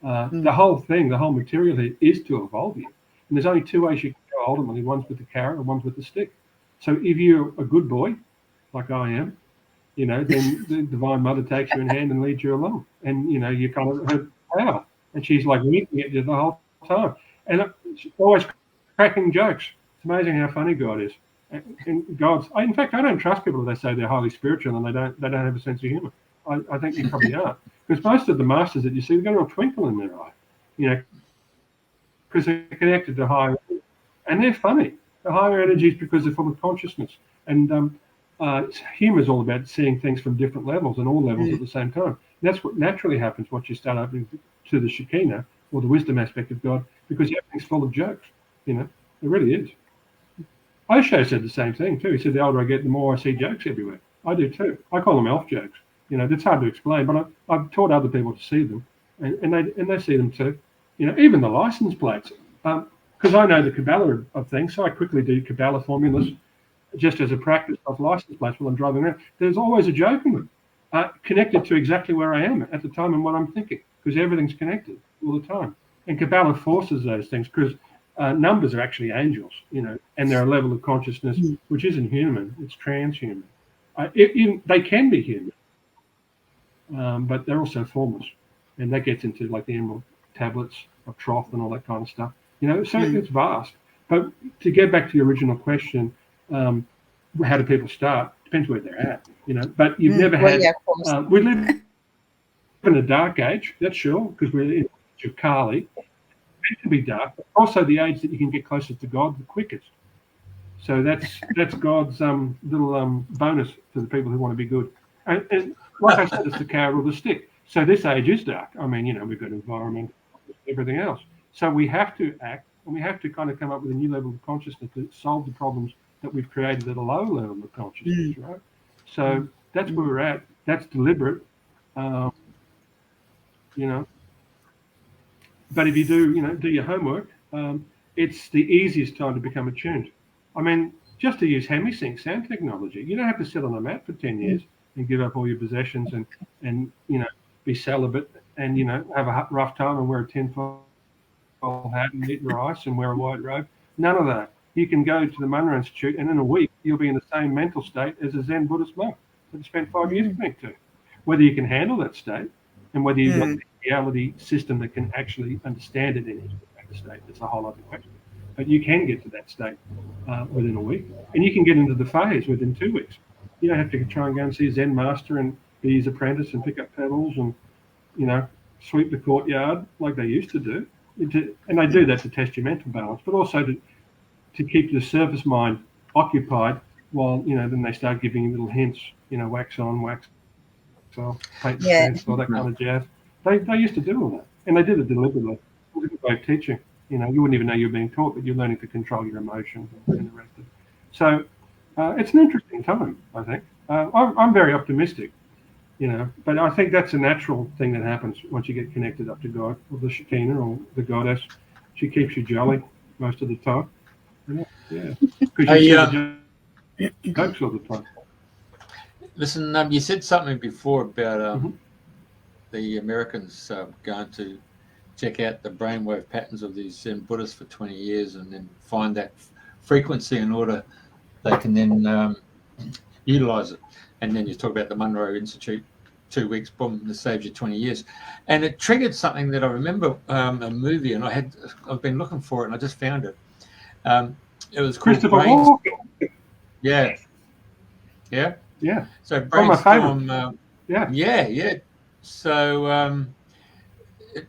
The whole thing, the whole material here is to evolve you. And there's only two ways you can go ultimately. One's with the carrot and one's with the stick. So if you're a good boy, like I am, you know, then the Divine Mother takes you in hand and leads you along. And, you know, you kind of her power. And she's like winking at you the whole time. And she's always cracking jokes. It's amazing how funny God is. And God's, in fact, I don't trust people if they say they're highly spiritual and they don't have a sense of humor. I think you probably are. Because most of the masters that you see, they've got a twinkle in their eye, you know, because they're connected to higher energy. And they're funny. The higher energies because they're full of consciousness. And humor is all about seeing things from different levels and all levels at the same time. That's what naturally happens once you start opening to the Shekinah or the wisdom aspect of God, because everything's full of jokes. You know, it really is. Osho said the same thing too. He said, the older I get, the more I see jokes everywhere. I do too. I call them elf jokes. You know, it's hard to explain, but I've taught other people to see them, and they see them too. You know, even the license plates. Because I know the Kabbalah of things, so I quickly do Kabbalah formulas just as a practice of license plates while I'm driving around. There's always a joke in them, connected to exactly where I am at the time and what I'm thinking, because everything's connected all the time. And Kabbalah forces those things because numbers are actually angels, you know, and they're a level of consciousness which isn't human, it's transhuman. They can be human, but they're also formless. And that gets into like the emerald tablets of Troth and all that kind of stuff. You know, so it's vast. But to get back to your original question, how do people start? Depends where they're at, you know. But you've never had. We live in a dark age, that's sure, because we're in the age of Kali. It can be dark, but also the age that you can get closest to God the quickest. So that's God's little bonus to the people who want to be good. And like I said, it's the carrot or the stick. So this age is dark. I mean, you know, we've got environment, everything else. So we have to act, and we have to kind of come up with a new level of consciousness to solve the problems that we've created at a low level of consciousness, right? So that's where we're at. That's deliberate, you know. But if you do your homework, it's the easiest time to become attuned. I mean, just to use HemiSync sound technology, you don't have to sit on a mat for 10 years and give up all your possessions and you know, be celibate and, you know, have a rough time and wear a tinfoil hat and eat rice and wear a white robe. None of that. You can go to the Munro Institute and in a week you'll be in the same mental state as a Zen Buddhist monk that you spent 5 years connected to. Whether you can handle that state and whether you've got the reality system that can actually understand it in its state, that's a whole other question. But you can get to that state within a week. And you can get into the phase within 2 weeks. You don't have to try and go and see a Zen master and be his apprentice and pick up pebbles and, you know, sweep the courtyard like they used to do. And they do that to test your mental balance, but also to keep your surface mind occupied while, you know, then they start giving you little hints, you know, wax on, wax off, paint the fence, all that kind of jazz. They used to do all that, and they did it deliberately. It was a good way of teaching. You know, you wouldn't even know you were being taught, but you're learning to control your emotions and the rest of it. So it's an interesting time, I think. I'm very optimistic, you know, but I think that's a natural thing that happens once you get connected up to God or the Shekinah or the Goddess. She keeps you jolly most of the time. Yeah, because you see the jokes all the time. Listen, you said something before about the Americans going to check out the brainwave patterns of these Zen Buddhists for 20 years and then find that frequency in order they can then utilize it. And then you talk about the Munro Institute, 2 weeks, boom, this saves you 20 years. And it triggered something that I remember, a movie, and I've been looking for it and I just found it. It was called Christopher Walken. Yeah. So Brainstorm. Yeah. So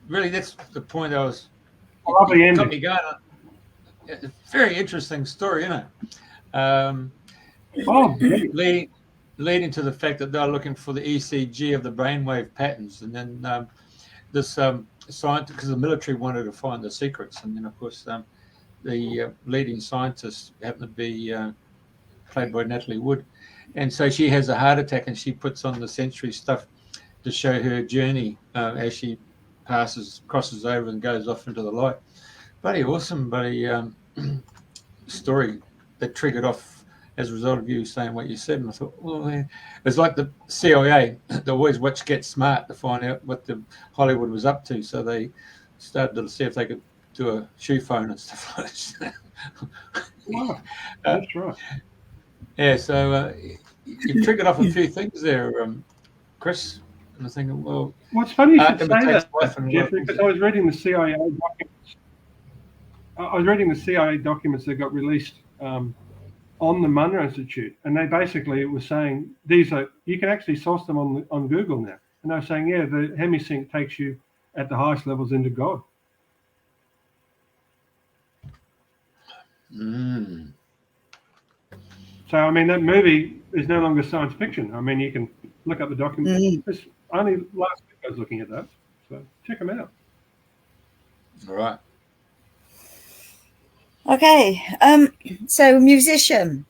really, that's the point I was. I love the ending. Got me going. It's a very interesting story, isn't it? Leading to the fact that they're looking for the ECG of the brainwave patterns, and then this scientist, because the military wanted to find the secrets, and then of course the leading scientist happened to be played by Natalie Wood, and so she has a heart attack, and she puts on the sensory stuff to show her journey as she crosses over and goes off into the light. Bloody awesome, bloody story that triggered off as a result of you saying what you said. And I thought, well, it's like the CIA. They always watch Get Smart to find out what the Hollywood was up to. So they started to see if they could do a shoe phone and stuff like that. Wow, that's right. Yeah, so you've triggered off a few things there, Chris. And I'm thinking, well, It's funny you should say imitates that, life and Jeffrey, work. because I was reading the CIA documents. I was reading the CIA documents that got released on the Munro Institute, and they basically were saying these are, you can actually source them on Google now, and they were saying, yeah, the Hemisync takes you at the highest levels into God. Mm. So I mean, that movie is no longer science fiction. I mean, you can look up the documents. It's only last week I was looking at those, so check them out. All right. Okay, so musician,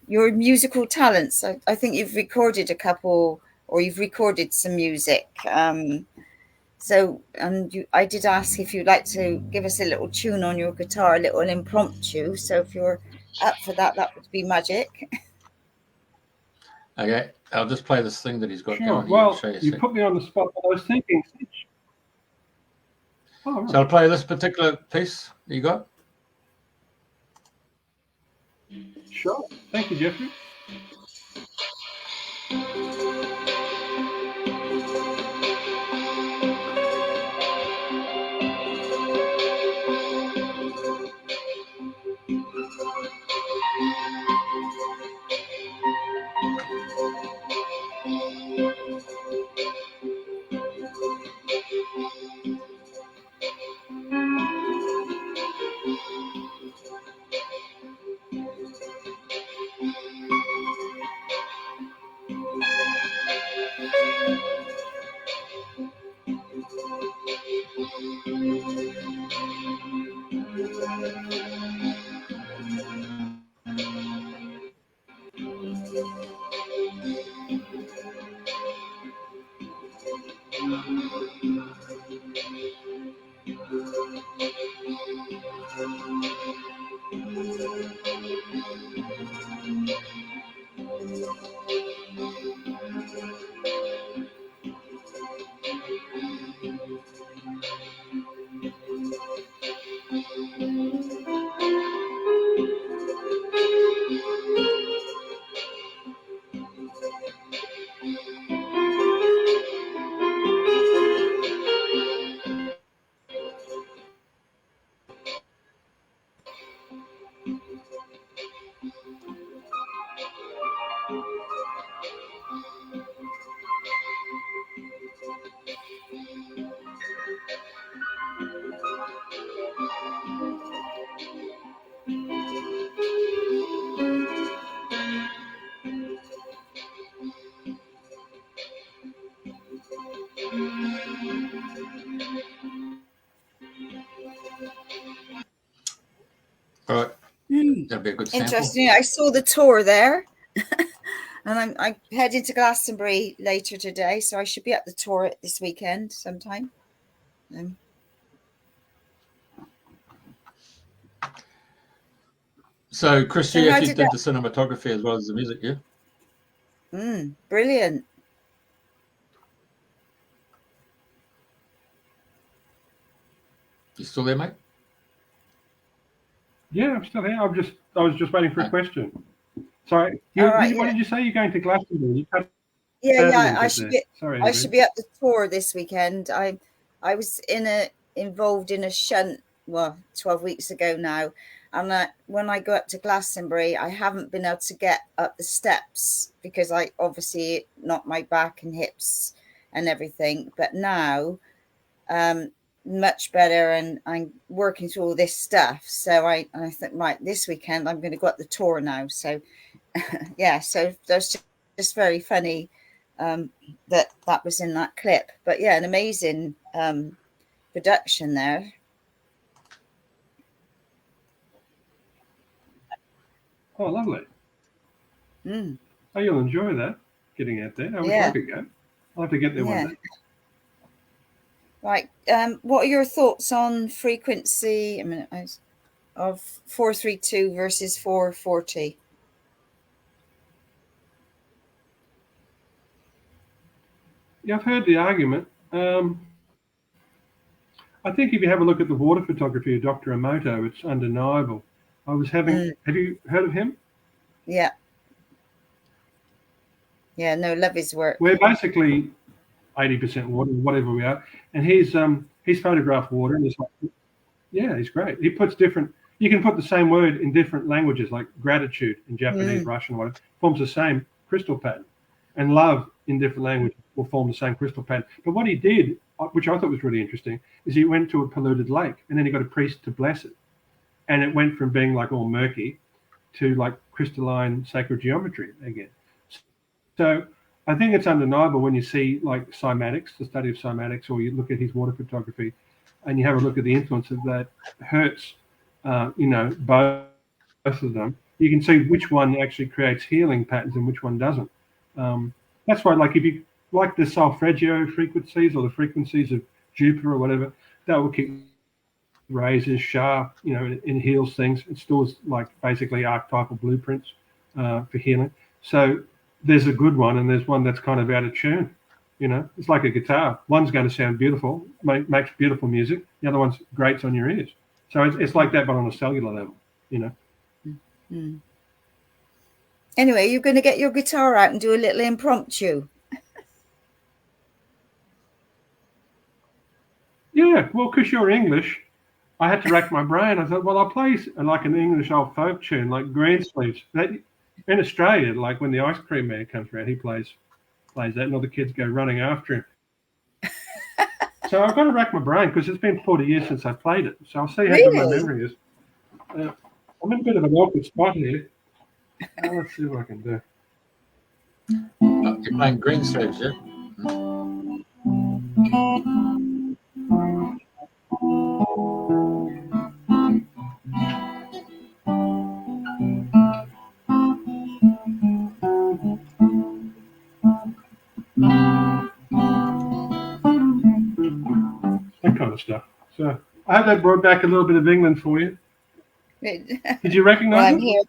your musical talents. I think you've recorded a couple, or you've recorded some music. I did ask if you'd like to give us a little tune on your guitar, a little impromptu. So if you're up for that, that would be magic. Okay, I'll just play this thing that he's got Sure. going. Well, Show you put me on the spot, but I was thinking. Oh, right. So I'll play this particular piece that you got. Sure. Thank you, Jeffrey. All right. That'll be a good sample. Interesting. I saw the tour there. And I'm heading to Glastonbury later today, so I should be at the tour this weekend sometime. So, Chris, you actually did the cinematography as well as the music, yeah? Brilliant. You still there, mate? Yeah, I'm still here. I was just waiting for a question. Sorry, what did you say? You're going to Glastonbury? I should be at the tour this weekend. I was involved in a shunt 12 weeks ago now, and when I go up to Glastonbury, I haven't been able to get up the steps because I obviously knocked my back and hips and everything. But now, much better, and I'm working through all this stuff. So I think, right, this weekend I'm going to go up the tour now. So yeah, so that's just very funny that was in that clip. But yeah, an amazing production there. Oh, lovely. Oh, you'll enjoy that, getting out there. I wish I could go. I'll have to get there one day. Right. What are your thoughts on frequency? Of 432 versus 440? Yeah, I've heard the argument. I think if you have a look at the water photography of Dr. Emoto, it's undeniable. I was having, have you heard of him? Yeah. Yeah, no, love his work. We're basically 80% water, whatever we are. And he's photographed water and it's like, yeah, he's great. He puts different, you can put the same word in different languages, like gratitude in Japanese, Russian, whatever, forms the same crystal pattern. And love in different languages will form the same crystal pattern. But what he did, which I thought was really interesting, is he went to a polluted lake and then he got a priest to bless it. And it went from being like all murky to like crystalline sacred geometry again. So I think it's undeniable when you see like cymatics, the study of cymatics, or you look at his water photography and you have a look at the influence of that Hertz, both of them, you can see which one actually creates healing patterns and which one doesn't. That's why, like, if you like the solfeggio frequencies or the frequencies of Jupiter or whatever, that will keep razors sharp, it heals things. It stores like basically archetypal blueprints for healing. So there's a good one and there's one that's kind of out of tune. It's like a guitar. One's going to sound beautiful, makes beautiful music. The other one's grates on your ears. So it's like that, but on a cellular level, Anyway, you're going to get your guitar out and do a little impromptu. Yeah, well, because you're English, I had to rack my brain. I thought, well, I'll play like an English old folk tune, like Greensleeves. In Australia, like when the ice cream man comes around, he plays that, and all the kids go running after him. So I've got to rack my brain because it's been 40 years since I played it. So I'll see how good my memory is. I'm in a bit of an awkward spot here. Let's see what I can do. You're playing Greensleeves, yeah? That kind of stuff. So I hope that brought back a little bit of England for you. Did you recognize I'm here.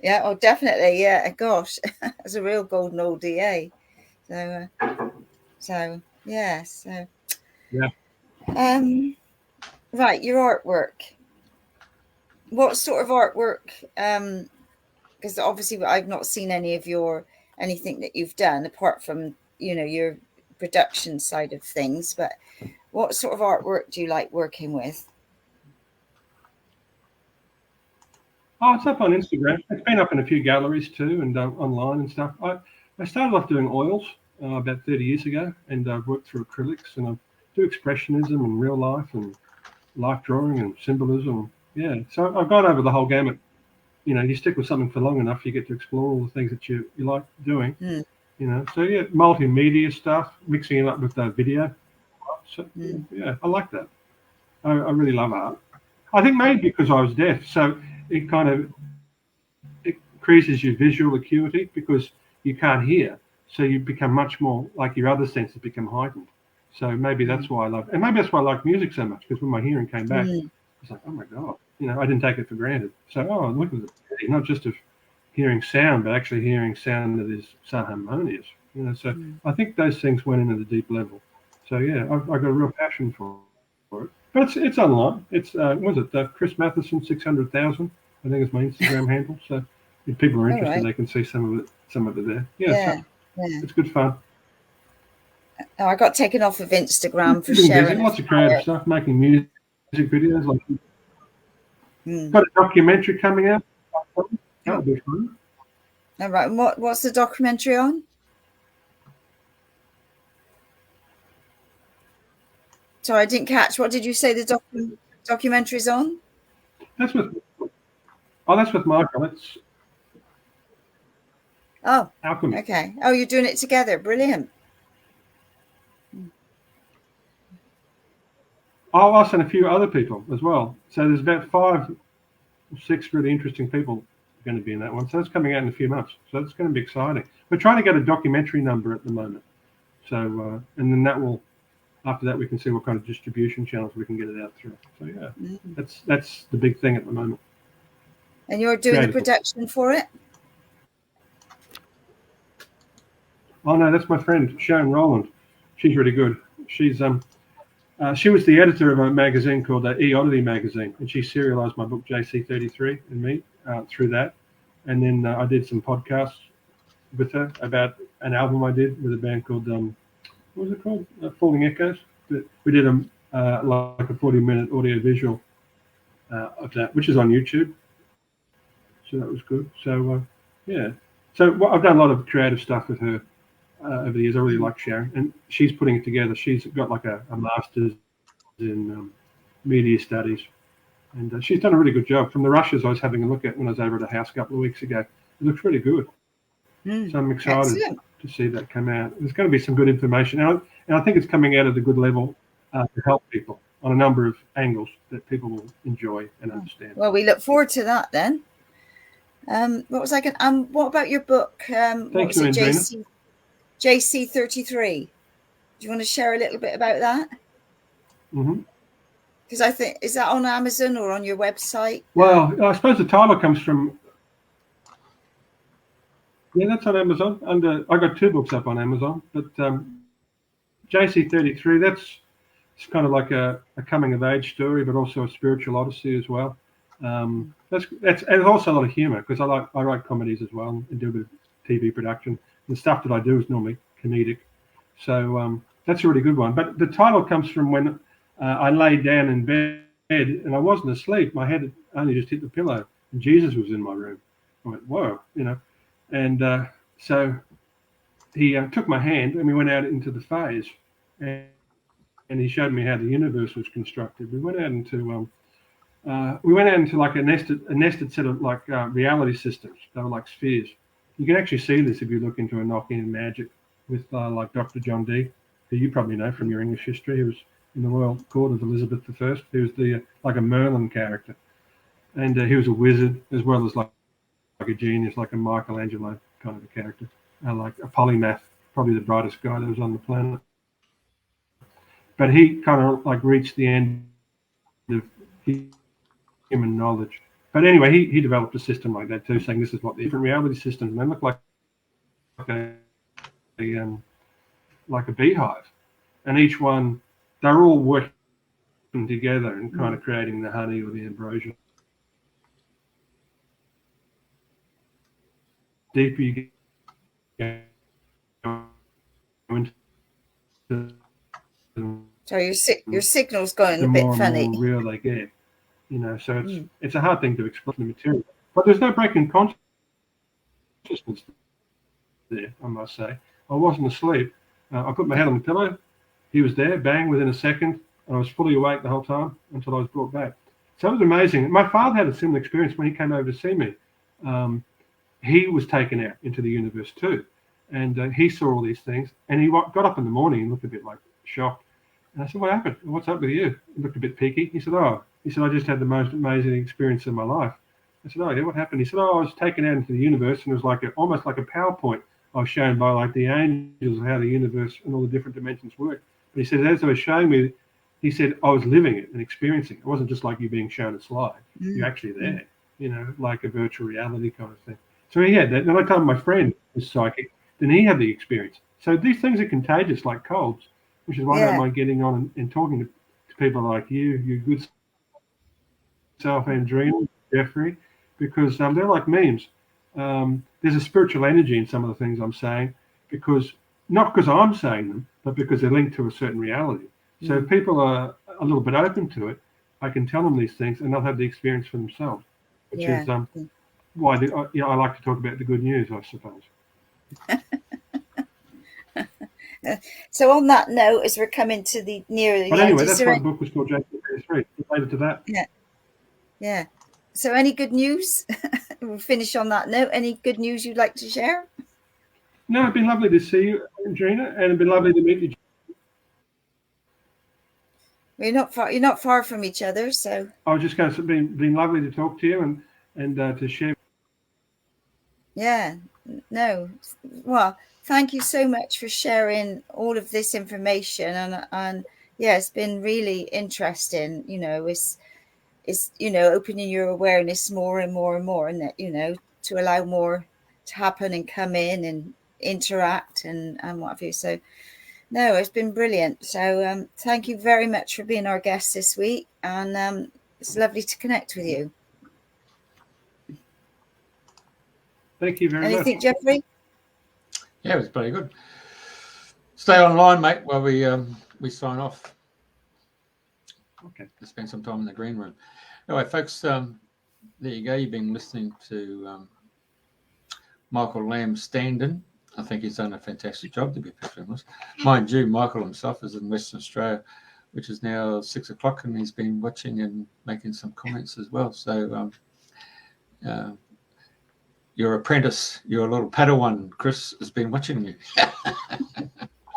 Yeah, oh, definitely. Yeah, gosh, it's a real golden old DA. So yeah. Right, your artwork. What sort of artwork? Because obviously I've not seen anything that you've done apart from your production side of things. But what sort of artwork do you like working with? Oh, it's up on Instagram. It's been up in a few galleries too, and online and stuff. I started off doing oils about 30 years ago, and I've worked through acrylics, and I do expressionism and real life and life drawing and symbolism. Yeah, so I've gone over the whole gamut. You stick with something for long enough, you get to explore all the things that you like doing. So yeah, multimedia stuff, mixing it up with video. So yeah, I like that. I really love art. I think maybe because I was deaf, so it increases your visual acuity because you can't hear. So you become much more like your other senses become heightened. So maybe that's why I love, and maybe that's why I like music so much, because when my hearing came back, it's like, oh my God, I didn't take it for granted. So, look at it, not just of hearing sound, but actually hearing sound that is so harmonious, So I think those things went into the deep level. So yeah, I've got a real passion for it. But it's online. It's Chris Matheson 600,000. I think is my Instagram handle. So if people are interested, they can see some of it there. Yeah. It's good fun. Oh, I got taken off of Instagram for sharing. Lots of creative stuff, making music videos. Got a documentary coming out. That'll be fun. All right. And what's the documentary on? Sorry, I didn't catch. What did you say the documentary's on? That's with Michael. It's Alchemy. Okay. Oh, you're doing it together. Brilliant. Us and a few other people as well. So there's about 5 or 6 really interesting people going to be in that one. So it's coming out in a few months. So it's going to be exciting. We're trying to get a documentary number at the moment. So and then that will after that, we can see what kind of distribution channels we can get it out through. So yeah, Mm. that's the big thing at the moment. And you're doing the Creative. production for it? Oh no, that's my friend Sharon Rowland. She's really good. She was the editor of a magazine called E-Oddity magazine, and she serialized my book JC33 and me through that. And then I did some podcasts with her about an album I did with a band called what was it called? Falling Echoes. We did like a 40-minute audio visual of that, which is on YouTube. So that was good. So yeah. So I've done a lot of creative stuff with her over the years. I really like Sharon, and she's putting it together. She's got like a master's in media studies, and she's done a really good job. From the rushes I was having a look at when I was over at her house a couple of weeks ago, it looks really good. So I'm excited to see that come out. There's going to be some good information, and I think it's coming out at a good level to help people on a number of angles that people will enjoy and understand. Well, we look forward to that then. What was I going? What about your book? What was it? JC33. Do you want to share a little bit about that? Because I think, is that on Amazon or on your website? Well, I suppose the title comes from. Yeah, that's on Amazon. I got 2 books up on Amazon, but JC33, it's kind of like a coming of age story, but also a spiritual odyssey as well. And also a lot of humor, because I write comedies as well and do a bit of TV production. The stuff that I do is normally comedic, so that's a really good one. But the title comes from when I laid down in bed and I wasn't asleep. My head had only just hit the pillow, and Jesus was in my room. I went, whoa, and so he took my hand and we went out into the phase, and he showed me how the universe was constructed. We went out into like a nested set of like reality systems. They were like spheres. You can actually see this if you look into Enochian magic with like Dr. John Dee, who you probably know from your English history. He was in the royal court of Elizabeth I. He was like a Merlin character, and he was a wizard as well as like a genius, like a Michelangelo kind of a character, like a polymath, probably the brightest guy that was on the planet. But he kind of like reached the end of human knowledge. But anyway, he developed a system like that too, saying this is what the different reality systems, and they look like a beehive, and each one, they're all working together and kind of creating the honey or the ambrosia. Deeper you get into So your signal's going a the bit more funny. and more real they get. So it's a hard thing to explain the material, but there's no break in consciousness there. I must say, I wasn't asleep. I put my head on the pillow. He was there, bang, within a second, and I was fully awake the whole time until I was brought back. So it was amazing. My father had a similar experience when he came over to see me. He was taken out into the universe too, and he saw all these things. And he got up in the morning and looked a bit like shocked. And I said, "What happened? What's up with you?" He looked a bit peaky. He said, "I just had the most amazing experience of my life." I said, "Oh, yeah, what happened?" He said, "I was taken out into the universe, and it was like almost like a PowerPoint I was shown by like the angels of how the universe and all the different dimensions work." But he said, as they were showing me, he said, I was living it and experiencing it. It wasn't just like you being shown a slide. You're actually there, like a virtual reality kind of thing. So he had that. And I told my friend was psychic, then he had the experience. So these things are contagious like colds, which is why I don't mind getting on and talking to people like you, your good self, Andrina, Jeffrey, because they're like memes. There's a spiritual energy in some of the things I'm saying, not because I'm saying them, but because they're linked to a certain reality. So if people are a little bit open to it, I can tell them these things and they'll have the experience for themselves, which is why I like to talk about the good news, I suppose. So on that note, as we're coming to the near the but end, anyway, that's why the book was called JC33, related to that. Yeah. So any good news? We'll finish on that note. Any good news you'd like to share? No, it'd been lovely to see you, Andrina, and it'd been lovely to meet you. You're not far from each other, so I was just going to say, been lovely to talk to you and to share. Yeah, no. Well, thank you so much for sharing all of this information, and yeah, it's been really interesting. It's opening your awareness more and more and more, and that to allow more to happen and come in and interact and what have you. So no, it's been brilliant. So thank you very much for being our guest this week, and it's lovely to connect with you. Thank you very Anything, much. Jeffrey? Yeah, it was pretty good. Stay online, mate, while we sign off. Okay. To spend some time in the green room. Anyway, folks, there you go. You've been listening to Michael Lamb Standen. I think he's done a fantastic job, to be perfectly honest. Mind you, Michael himself is in Western Australia, which is now 6 o'clock, and he's been watching and making some comments as well. So your apprentice, your little Padawan, Chris, has been watching you.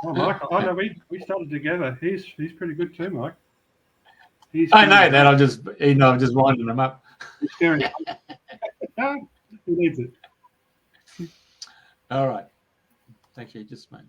Oh, Mike, I know we started together. He's pretty good too, Mike. I know that. I'm just winding him up. He's scary. He needs it. All right. Thank you. Just a moment.